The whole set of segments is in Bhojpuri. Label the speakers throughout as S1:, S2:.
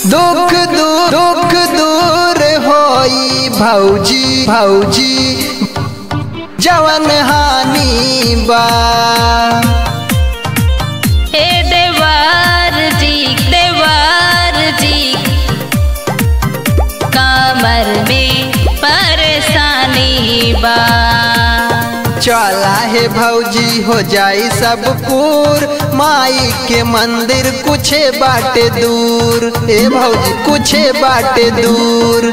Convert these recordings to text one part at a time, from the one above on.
S1: दुख दूर होई भौजी भौजी जवन हानि बा।
S2: हे देवार जी कमर में परेशानी बा।
S1: चला है भौजी हो जाई सब पूर, माई के मंदिर कुछ बाटे दूर। ए भौजी कुछ बाटे दूर।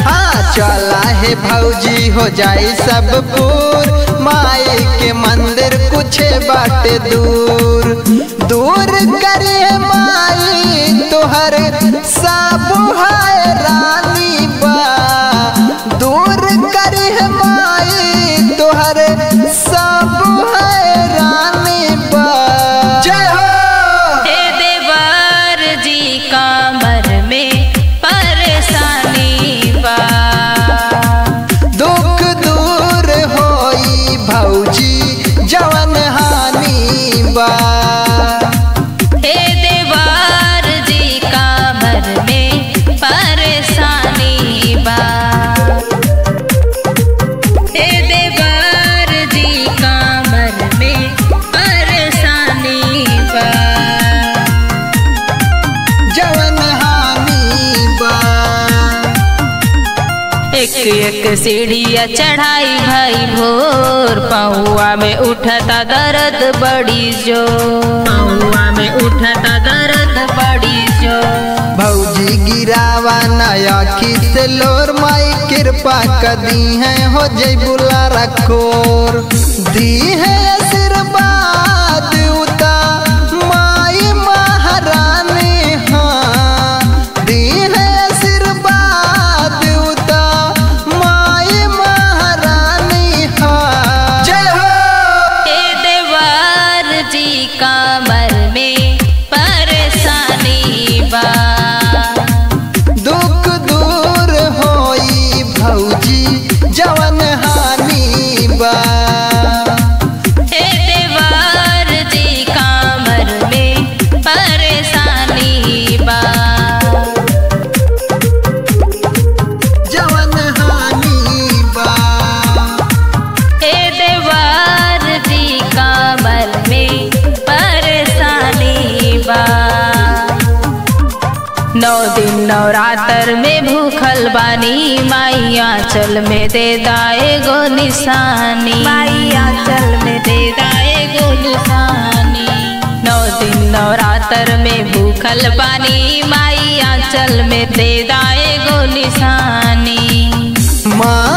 S1: हाँ चला है भौजी हो जाई सब पूर, माई के मंदिर कुछ बाटे दूर। दूर करे माई तोहर सब है रानी बा। दूर करे माई तोहर सब है रानी बा। जय हो।
S2: हे देवार जी कमर में परेशानी बा।
S1: दुख दूर होई भौजी जवन हानि बा।
S2: हे देवार जी कमर में परेशानी बा। हे देवार जी कमर में परेशानी बा।
S1: जवन हानि बा।
S2: एक सीढ़िया चढ़ाई भाई भोर, पहुआ में उठता दर्द बड़ी जो। पहुआ में उठता दर्द बड़ी जो।
S1: भौजी गिरावा नया खीस लोर, माई कृपा कदी है हो जय बुला रखोर। दी है आशीर्वाद उता माई महारानी। हाँ दी है आशीर्वाद उता माई महारानी। हाँ जय हो।
S2: हे देवार जी कमर में परेशानी बा।
S1: दुख दूर होई भौजी जवन हानि बा।
S2: हे देवार जी कमर में परेशानी बा।
S1: जवन हानि बा।
S2: हे देवार जी कमर में परेशानी बा। 9 दिन नवरात्र में भूखल बानी, माई आंचल में दे दाए गो निशानी। माई आंचल में दे दाए गो निशानी। 9 दिन नवरात्र में भूखल बानी, माई आंचल में दे दाए गो निशानी।
S1: माँ